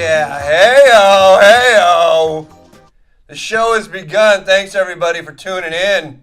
Yeah, hey-o, hey-o. The show has begun. Thanks, everybody, for tuning in.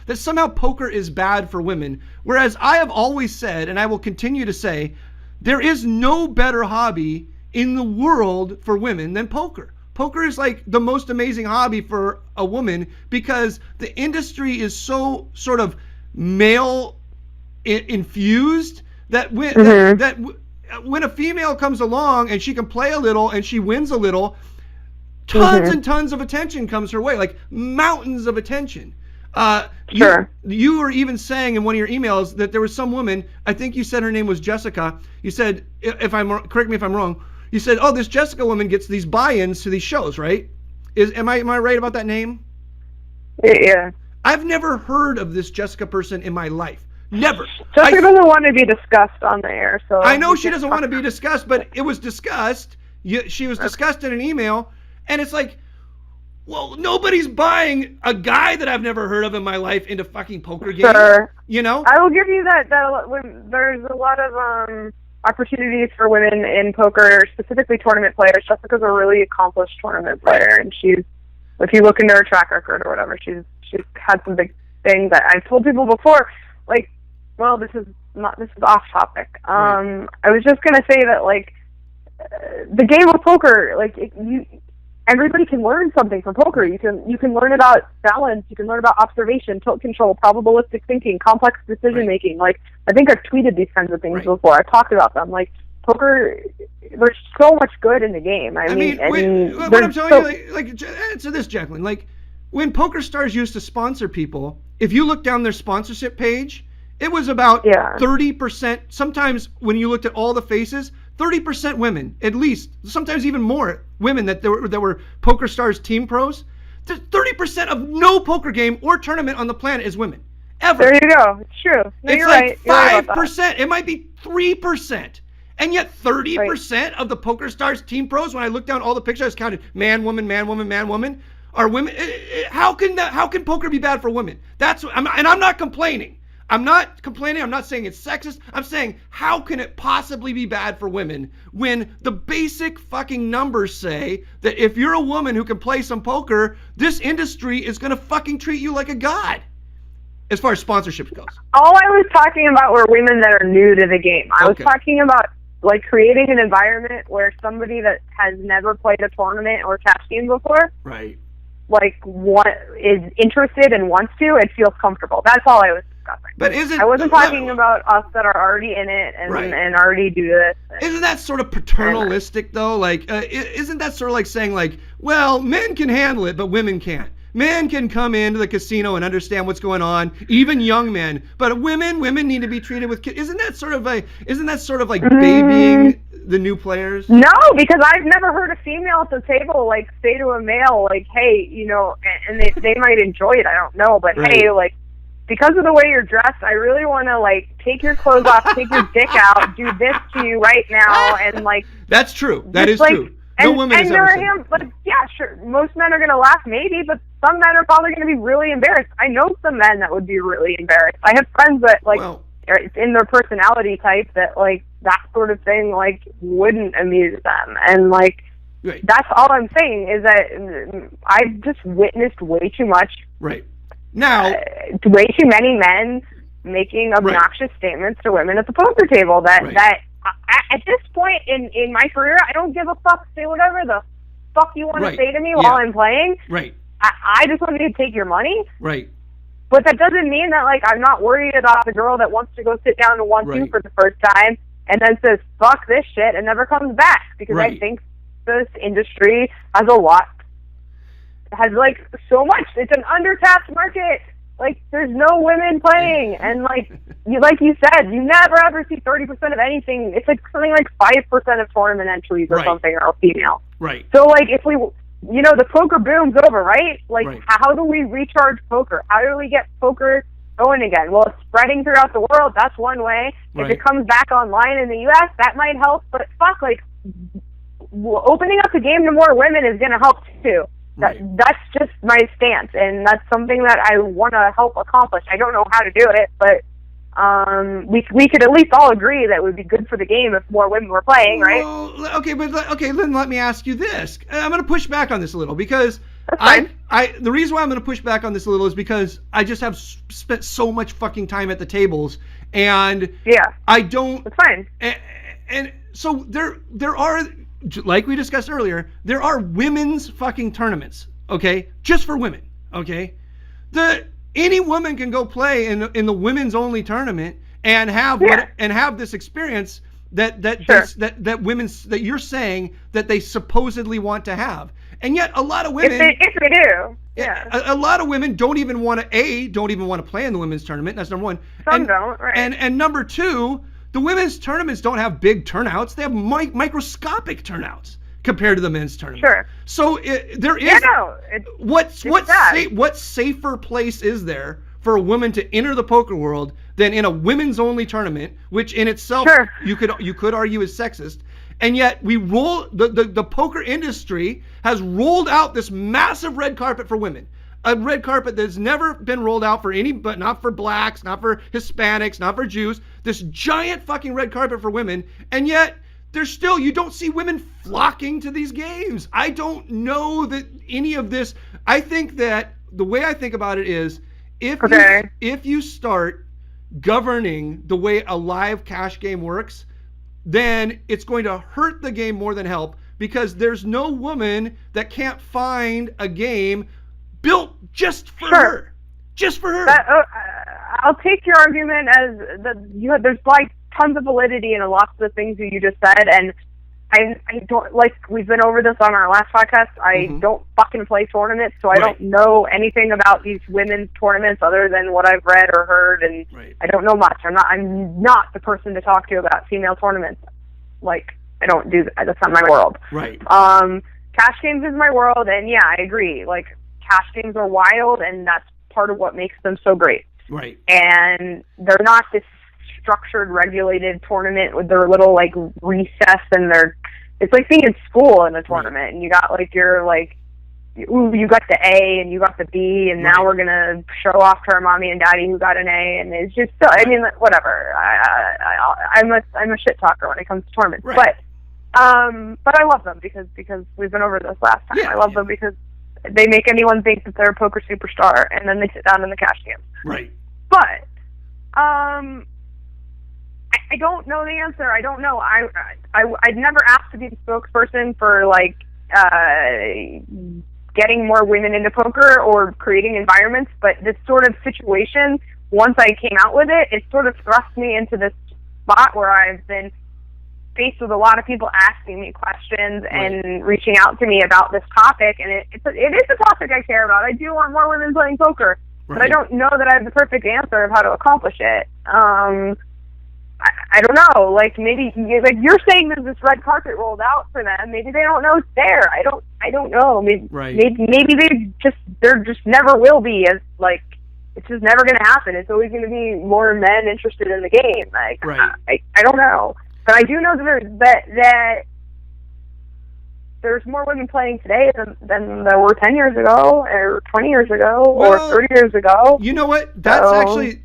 That somehow poker is bad for women, whereas I have always said, and I will continue to say, there is no better hobby in the world for women than poker. Poker is like the most amazing hobby for a woman because the industry is so sort of male infused that when a female comes along and she can play a little and she wins a little, tons and tons of attention comes her way, like mountains of attention. Sure. You were even saying in one of your emails that there was some woman, I think you said her name was Jessica. You said, correct me if I'm wrong, you said, oh, this Jessica woman gets these buy-ins to these shows, right? Am I right about that name? Yeah. I've never heard of this Jessica person in my life. Never. Jessica doesn't want to be discussed on the air, so I know she doesn't want to be discussed, but it was discussed. She was discussed in an email, and it's like, well, nobody's buying a guy that I've never heard of in my life into fucking poker games. Sure. You know? I will give you that there's a lot of opportunities for women in poker, specifically tournament players. Jessica's a really accomplished tournament player, and if you look into her track record or whatever, she's had some big things that I've told people before. Like, well, this is off topic. Right. I was just gonna say that the game of poker, everybody can learn something from poker. You can learn about balance. You can learn about observation, tilt control, probabilistic thinking, complex decision making. Like, I think I've tweeted these kinds of things before. I've talked about them. Like, poker, there's so much good in the game. I mean, what I'm telling you, answer this, Jacqueline. Like, when PokerStars used to sponsor people, if you look down their sponsorship page, it was about 30%. Sometimes when you looked at all the faces, 30% women, at least, sometimes even more women that were PokerStars team pros. 30% of no poker game or tournament on the planet is women. Ever. There you go. It's true. No, it's like 5%. It might be 3%. And yet 30% of the PokerStars team pros, when I looked down all the pictures, I was counted man, woman, man, woman, man, woman, are women. How can poker be bad for women? And I'm not complaining. I'm not complaining. I'm not saying it's sexist. I'm saying, how can it possibly be bad for women when the basic fucking numbers say that if you're a woman who can play some poker, this industry is going to fucking treat you like a god, as far as sponsorships goes. All I was talking about were women that are new to the game. I was talking about creating an environment where somebody that has never played a tournament or cash game before, right, what is interested and wants to and feels comfortable. That's all I was discussing. But I wasn't talking about us that are already in it and already do this. Isn't that sort of paternalistic though? Like, isn't that sort of like saying well, men can handle it, but women can't. Men can come into the casino and understand what's going on, even young men. But women need to be treated with kids. Isn't that sort of like babying the new players? No, because I've never heard a female at the table say to a male hey, and they might enjoy it. I don't know, but hey, because of the way you're dressed, I really want to take your clothes off, take your dick out, do this to you right now, and That's true. That is true. No woman has ever said that. But yeah, sure. Most men are going to laugh, maybe, but some men are probably going to be really embarrassed. I know some men that would be really embarrassed. I have friends that it's in their personality type that that sort of thing wouldn't amuse them, and that's all I'm saying is that I've just witnessed way too much. Right. Now, way too many men making obnoxious statements to women at the poker table that at this point in my career, I don't give a fuck. Say whatever the fuck you want to say to me while I'm playing. Right. I just want you to take your money. Right. But that doesn't mean that I'm not worried about the girl that wants to go sit down and 1-2 for the first time and then says fuck this shit and never comes back, because I think this industry has so much. It's an undertapped market. There's no women playing, and you said, you never ever see 30% of anything. It's something like 5% of tournament entries or something are female. Right. So if we, the poker boom's over, right? How do we recharge poker? How do we get poker going again. Well, it's spreading throughout the world. That's one way. If it comes back online in the U.S., that might help. But fuck, like, opening up the game to more women is going to help too. That's just my stance, and that's something that I want to help accomplish. I don't know how to do it, but we could at least all agree that it would be good for the game if more women were playing, right? Well, okay, then let me ask you this. I'm going to push back on this a little because the reason why I'm going to push back on this a little is because I just have spent so much fucking time at the tables, and I don't. That's fine. And so there are, like we discussed earlier, there are women's fucking tournaments, okay, just for women, okay. Any woman can go play in the women's only tournament and have this experience that women's that you're saying that they supposedly want to have, and yet a lot of women, if they do, a lot of women don't even want to play in the women's tournament. That's number one. Some don't, right? And number two, the women's tournaments don't have big turnouts. They have microscopic turnouts compared to the men's tournament. Sure. So there is what safer place is there for a woman to enter the poker world than in a women's only tournament, which in itself you could argue is sexist. And yet the poker industry has rolled out this massive red carpet for women. A red carpet that's never been rolled out for but not for blacks, not for Hispanics, not for Jews. This giant fucking red carpet for women, and yet you don't see women flocking to these games. I don't know that any of this. I think that the way I think about it is if you start governing the way a live cash game works, then it's going to hurt the game more than help, because there's no woman that can't find a game built just for her. Just for her. I'll take your argument as there's like tons of validity in a lot of the things that you just said, and I don't, like, we've been over this on our last podcast. I don't fucking play tournaments, so I don't know anything about these women's tournaments other than what I've read or heard, and I don't know much. I'm not the person to talk to about female tournaments. Like, I don't do that. That's not my world. Right. Cash games is my world, and yeah, I agree. Like, cash games are wild, and that's part of what makes them so great. Right. And they're not this structured, regulated tournament with their little, like, recess, and it's like being in school in a tournament, and you got, like, you got the A and you got the B, and now we're gonna show off to our mommy and daddy who got an A, and it's just so, I mean, whatever. I'm a shit talker when it comes to tournaments, but I love them because we've been over this last time. I love them because they make anyone think that they're a poker superstar, and then they sit down in the cash games. Right. But I don't know the answer. I don't know. I'd never asked to be the spokesperson for, like, getting more women into poker or creating environments, but this sort of situation, once I came out with it, it sort of thrust me into this spot where I've been faced with a lot of people asking me questions and reaching out to me about this topic, and it is a topic I care about. I do want more women playing poker, but I don't know that I have the perfect answer of how to accomplish it. I don't know. Like, maybe, like, you're saying there's this red carpet rolled out for them. Maybe they don't know it's there. I don't know. Maybe there just never will be. As, like, it's just never going to happen. It's always going to be more men interested in the game. Like, I don't know, but I do know that there's more women playing today than there were 10 years ago, or 20 years ago, or 30 years ago. You know what? That's actually.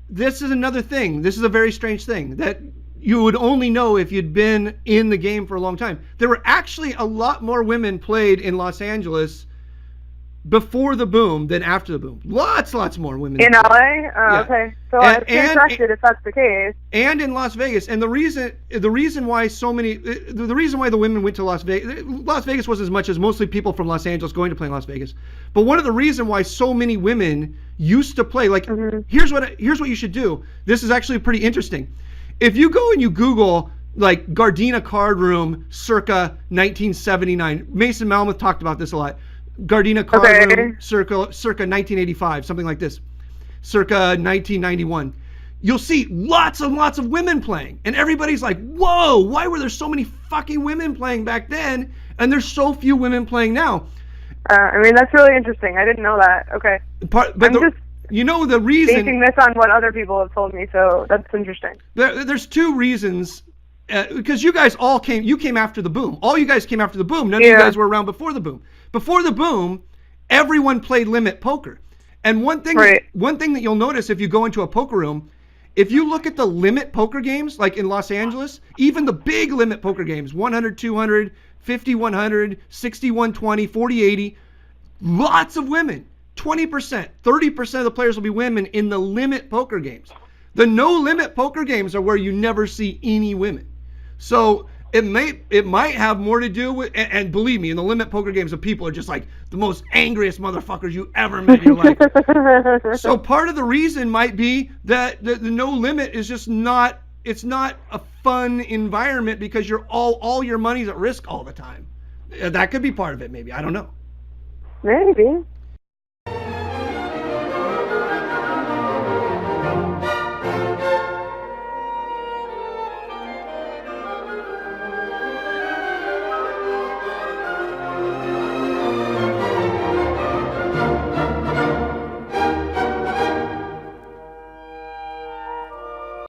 This is another thing. This is a very strange thing that you would only know if you'd been in the game for a long time. There were actually a lot more women played in Los Angeles before the boom than after the boom. Lots more women. In LA? Okay. So I'm interested if that's the case. And in Las Vegas. And the reason why the women went to Las Vegas was as much as mostly people from Los Angeles going to play in Las Vegas. But one of the reasons why so many women used to play, like, here's what you should do. This is actually pretty interesting. If you go and you Google, like, Gardena Card Room circa 1979, Mason Malmuth talked about this a lot. Gardena Card Room circa 1985, something like this, circa 1991. You'll see lots and lots of women playing, and everybody's like, whoa, why were there so many fucking women playing back then, and there's so few women playing now? I mean, that's really interesting. I didn't know that. Okay. the reason. Basing this on what other people have told me, so that's interesting. There's two reasons. Because you guys you came after the boom. All you guys came after the boom. None of you guys were around before the boom. Before the boom, everyone played limit poker. And one thing that you'll notice if you go into a poker room, if you look at the limit poker games, like in Los Angeles, even the big limit poker games, 100, 200, 50, 100, 60, 120, 40, 80, lots of women. 20%, 30% of the players will be women in the limit poker games. The no limit poker games are where you never see any women. So it might have more to do with, and believe me, in the limit poker games, the people are just like the most angriest motherfuckers you ever met in your life. So part of the reason might be that the no limit is just not, it's not a fun environment because you're all your money's at risk all the time. That could be part of it, maybe. I don't know. Maybe.